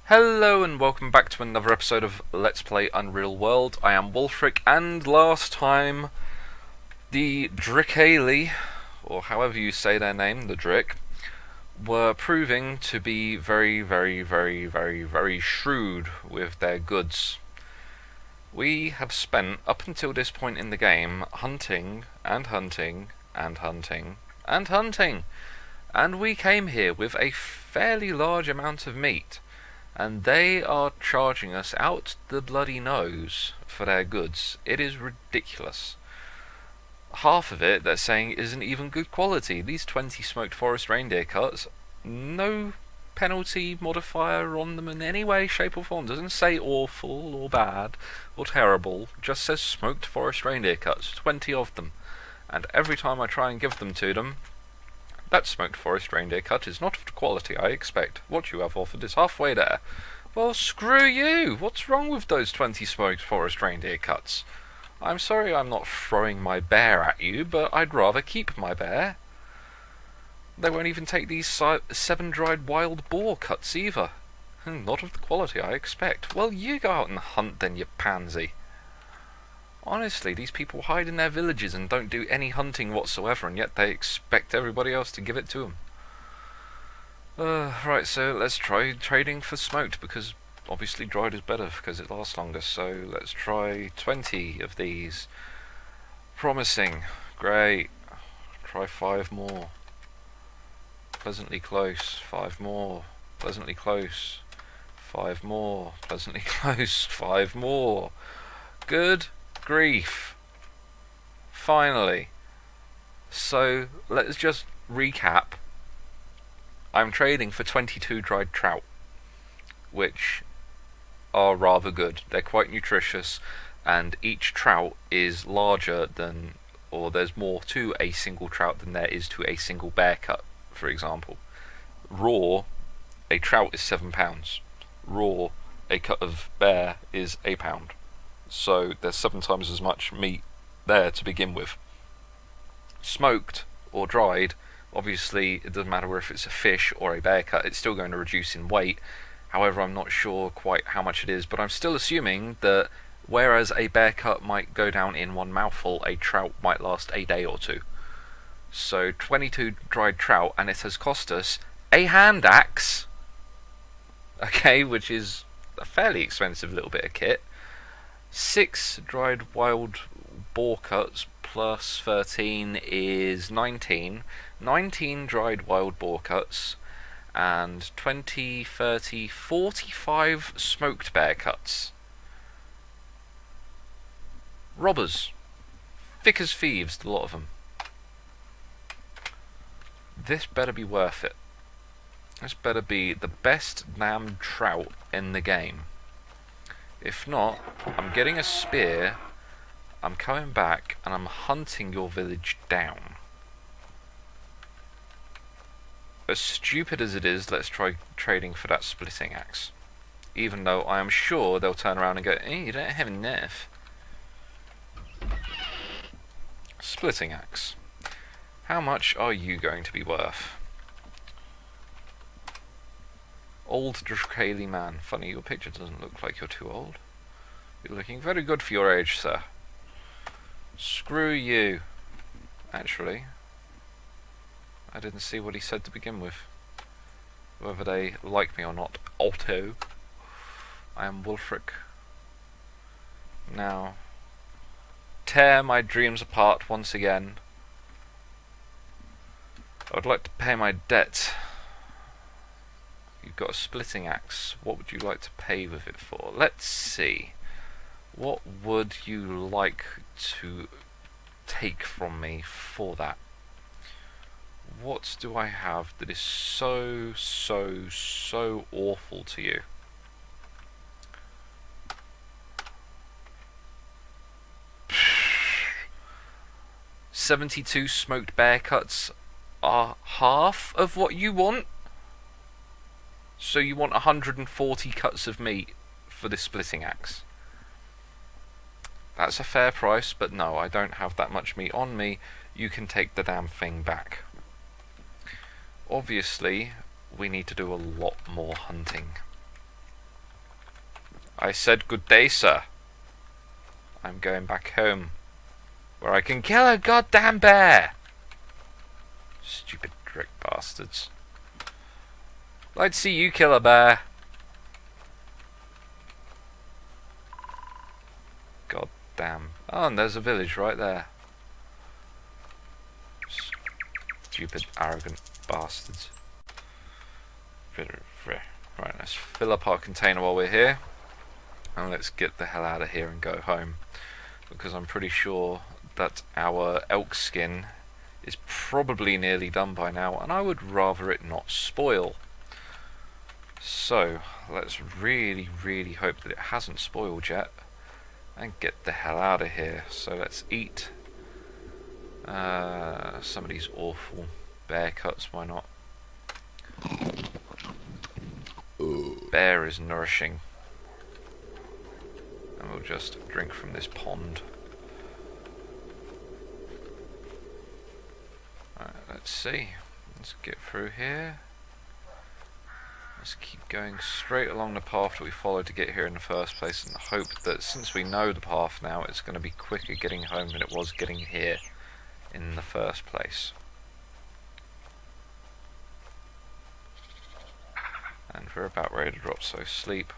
Hello and welcome back to another episode of Let's Play Unreal World. I am Wolfric, and last time the Driik, or however you say their name, the Driik, were proving to be very shrewd with their goods. We have spent up until this point in the game hunting and hunting and hunting and hunting, and we came here with a fairly large amount of meat. And they are charging us out the bloody nose for their goods. It is ridiculous. Half of it, they're saying, isn't even good quality. These 20 smoked forest reindeer cuts, no penalty modifier on them in any way, shape or form. Doesn't say awful or bad or terrible. Just says smoked forest reindeer cuts, 20 of them. And every time I try and give them to them, that smoked forest reindeer cut is not of the quality I expect. What you have offered is halfway there. Well, screw you! What's wrong with those 20 smoked forest reindeer cuts? I'm sorry I'm not throwing my bear at you, but I'd rather keep my bear. They won't even take these 7 dried wild boar cuts either. Not of the quality I expect. Well, you go out and hunt then, you pansy. Honestly, these people hide in their villages and don't do any hunting whatsoever, and yet they expect everybody else to give it to them. Right, so let's try trading for smoked, because obviously dried is better because it lasts longer. So let's try 20 of these. Promising. Great. Try 5 more. Pleasantly close. 5 more. Pleasantly close. 5 more. Pleasantly close. 5 more. Good grief. Finally. So let's just recap. I'm trading for 22 dried trout, which are rather good. They're quite nutritious, and each trout is larger than, or there's more to a single trout than there is to a single bear cut, for example. Raw, a trout is 7 pounds. Raw, a cut of bear is a pound. So there's 7 times as much meat there to begin with. Smoked or dried, obviously it doesn't matter if it's a fish or a bear cut, it's still going to reduce in weight. However, I'm not sure quite how much it is, but I'm still assuming that whereas a bear cut might go down in one mouthful, a trout might last a day or two. So 22 dried trout, and it has cost us a hand axe, okay, which is a fairly expensive little bit of kit. 6 dried wild boar cuts plus 13 is 19. 19 dried wild boar cuts and 20, 30, 45 smoked bear cuts. Robbers. Thick as thieves, a lot of them. This better be worth it. This better be the best damn trout in the game. If not, I'm getting a spear, I'm coming back, and I'm hunting your village down. As stupid as it is, let's try trading for that splitting axe. Even though I am sure they'll turn around and go, you don't have enough. Splitting axe. How much are you going to be worth? Old Driik man. Funny, your picture doesn't look like you're too old. You're looking very good for your age, sir. Screw you. Actually, I didn't see what he said to begin with. Whether they like me or not. Alto. I am Wolfric. Now, tear my dreams apart once again. I would like to pay my debt. You've got a splitting axe. What would you like to pay with it for? Let's see. What would you like to take from me for that? What do I have that is so awful to you? $72 smoked bear cuts are half of what you want? So you want 140 cuts of meat for this splitting axe? That's a fair price, but no, I don't have that much meat on me. You can take the damn thing back. Obviously, we need to do a lot more hunting. I said good day, sir. I'm going back home, where I can kill a goddamn bear. Stupid Driik bastards. Let's see you kill a bear. God damn. Oh, and there's a village right there. Stupid, arrogant bastards. Right, let's fill up our container while we're here. And let's get the hell out of here and go home. Because I'm pretty sure that our elk skin is probably nearly done by now, and I would rather it not spoil. So, let's really, really hope that it hasn't spoiled yet, and get the hell out of here. So let's eat some of these awful bear cuts, why not? Bear is nourishing. And we'll just drink from this pond. Alright, let's see. Let's get through here. Let's keep going straight along the path that we followed to get here in the first place, and hope that since we know the path now, it's going to be quicker getting home than it was getting here in the first place. And we're about ready to drop, so sleep.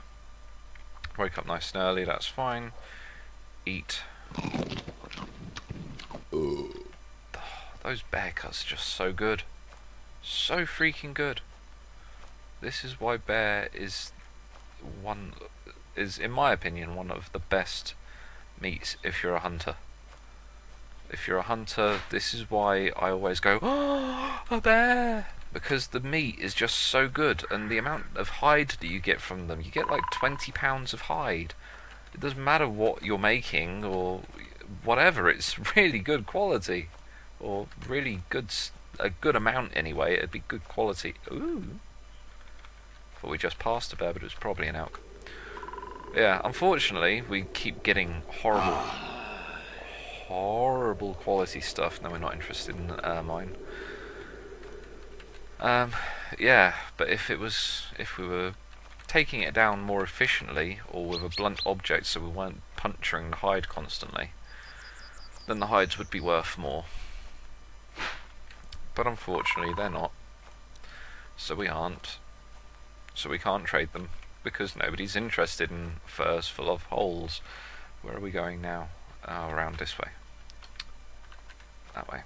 Wake up nice and early, that's fine. Eat. Those bear cuts are just so good. So freaking good. This is why bear is in my opinion one of the best meats if you're a hunter. If you're a hunter, this is why I always go, oh, a bear! Because the meat is just so good, and the amount of hide that you get from them, you get like 20 pounds of hide. It doesn't matter what you're making or whatever, it's really good quality. Or really good, a good amount anyway, it'd be good quality. Ooh. But we just passed a bear, but it was probably an elk. Yeah, unfortunately, we keep getting horrible quality stuff. No, we're not interested in mine. Yeah, but if we were taking it down more efficiently, or with a blunt object so we weren't puncturing the hide constantly, then the hides would be worth more. But unfortunately they're not, so we aren't. So we can't trade them, because nobody's interested in furs full of holes. Where are we going now? Oh, around this way. That way.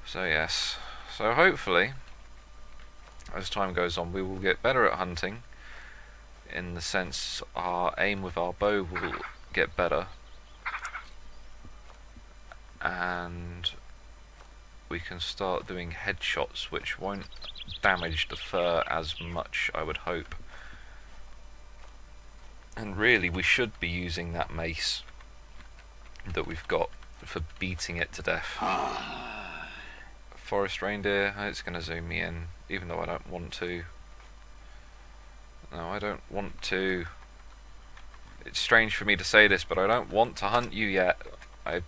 So yes, so hopefully, as time goes on, we will get better at hunting, in the sense our aim with our bow will get better, and we can start doing headshots which won't damage the fur as much, I would hope. And really, we should be using that mace that we've got for beating it to death. Forest reindeer, it's going to zoom me in, even though I don't want to. No, I don't want to. It's strange for me to say this, but I don't want to hunt you yet. I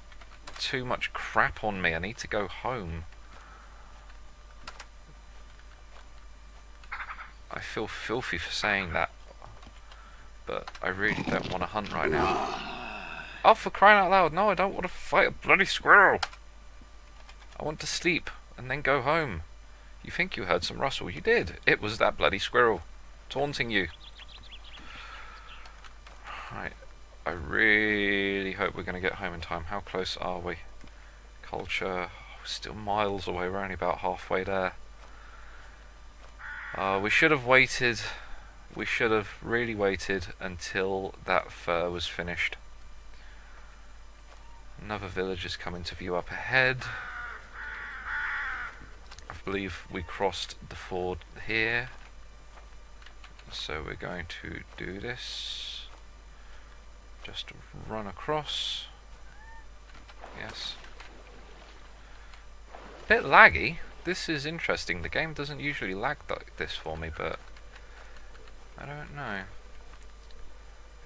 too much crap on me, I need to go home. I feel filthy for saying that, but I really don't want to hunt right now. Oh, for crying out loud, no, I don't want to fight a bloody squirrel. I want to sleep and then go home. You think you heard some rustle? You did. It was that bloody squirrel taunting you. Right, I really hope we're going to get home in time. How close are we? Culture, we're still miles away, we're only about halfway there. We should have waited, we should have really waited until that fur was finished. Another village is coming to view up ahead. I believe we crossed the ford here. So we're going to do this. Just run across. Yes. Bit laggy. This is interesting. The game doesn't usually lag like this for me, but I don't know.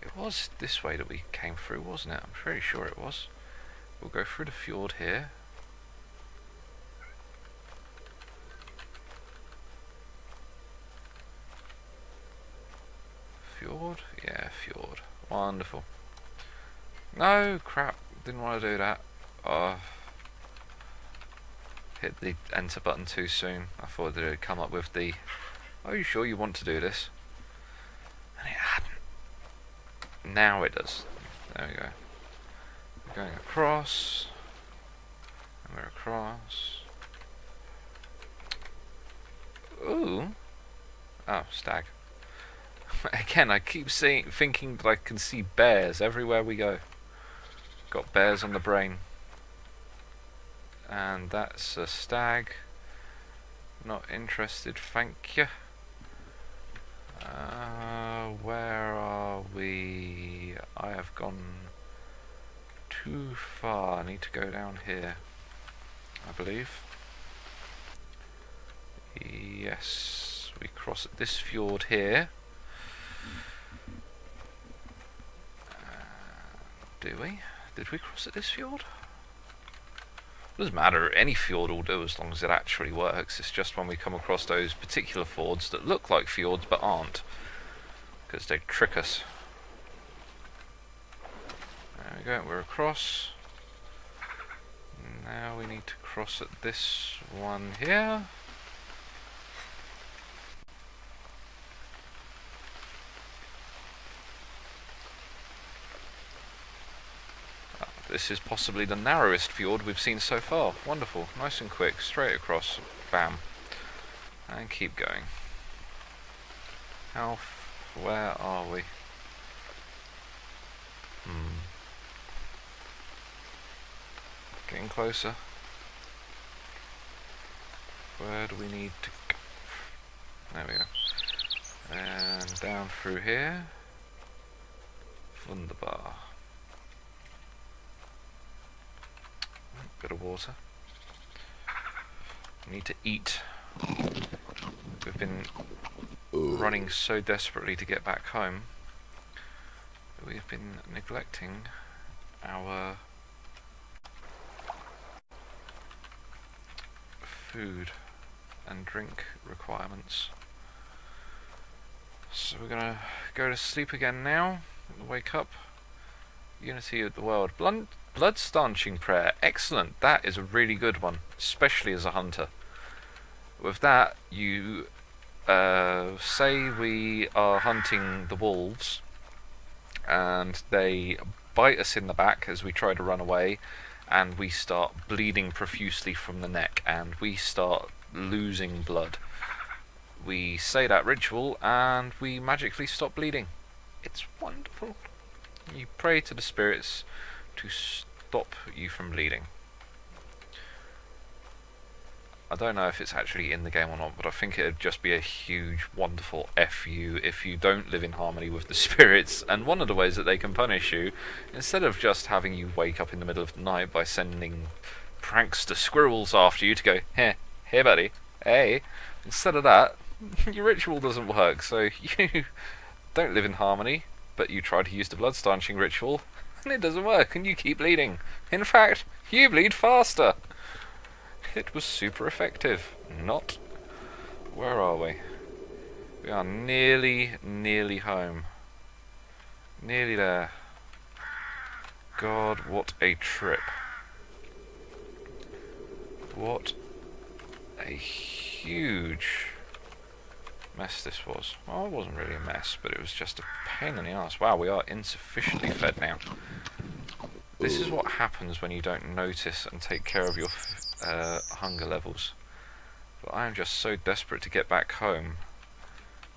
It was this way that we came through, wasn't it? I'm pretty sure it was. We'll go through the fjord here. Wonderful. No, crap. Didn't want to do that. Oh. Hit the enter button too soon. I thought that it would come up with the, are you sure you want to do this? And it hadn't. Now it does. There we go. We're going across. And we're across. Ooh. Oh, stag. Again, I keep thinking that I can see bears everywhere we go. Got bears on the brain. And that's a stag. Not interested, thank you. Where are we? I have gone too far. I need to go down here, I believe. Yes, we cross at this fjord here. Do we? Did we cross at this fjord? Doesn't matter, any fjord will do as long as it actually works. It's just when we come across those particular fords that look like fjords but aren't, because they trick us. There we go, we're across. Now we need to cross at this one here. This is possibly the narrowest fjord we've seen so far. Wonderful. Nice and quick. Straight across. Bam. And keep going. Where are we? Getting closer. Where do we need to go? There we go. And down through here. Wunderbar. Bit of water. We need to eat. We've been running so desperately to get back home that we've been neglecting our food and drink requirements. So we're gonna go to sleep again now. Wake up. Unity of the world. Blood stanching prayer. Excellent. That is a really good one, especially as a hunter. With that, you say we are hunting the wolves, and they bite us in the back as we try to run away, and we start bleeding profusely from the neck, and we start losing blood. We say that ritual, and we magically stop bleeding. It's wonderful. You pray to the spirits to stop you from bleeding. I don't know if it's actually in the game or not, but I think it'd just be a huge, wonderful FU if you don't live in harmony with the spirits. And one of the ways that they can punish you, instead of just having you wake up in the middle of the night by sending prankster squirrels after you to go, hey buddy, hey, instead of that, your ritual doesn't work, so you don't live in harmony, but you try to use the blood stanching ritual, and it doesn't work, and you keep bleeding. In fact, you bleed faster. It was super effective. Not. Where are we? We are nearly home. Nearly there. God, what a trip. What a huge mess this was. Well, it wasn't really a mess, but it was just a pain in the ass. Wow, we are insufficiently fed now. This is what happens when you don't notice and take care of your hunger levels. But I am just so desperate to get back home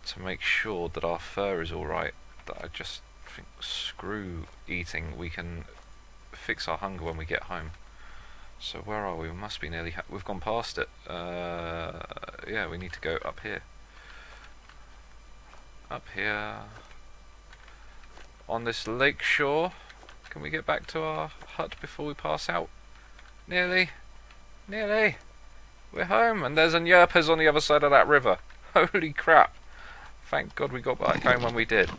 to make sure that our fur is alright that I just think, screw eating, we can fix our hunger when we get home. So where are we? We must be nearly... we've gone past it. Yeah, we need to go up here. Up here. On this lake shore. Can we get back to our hut before we pass out? Nearly. Nearly. We're home, and there's a Yerpes on the other side of that river. Holy crap. Thank God we got back home when we did.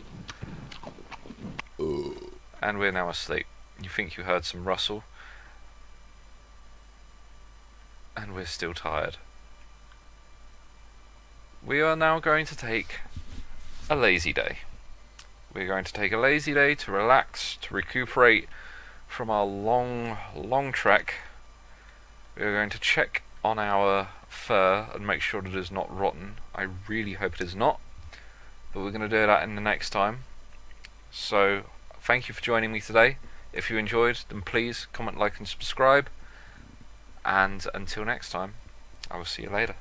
And we're now asleep. You think you heard some rustle. And we're still tired. We are now going to take a lazy day. We're going to take a lazy day to relax, to recuperate from our long trek. We're going to check on our fur and make sure that it is not rotten. I really hope it is not, but we're going to do that in the next time. So thank you for joining me today. If you enjoyed, then please comment, like and subscribe, and until next time, I will see you later.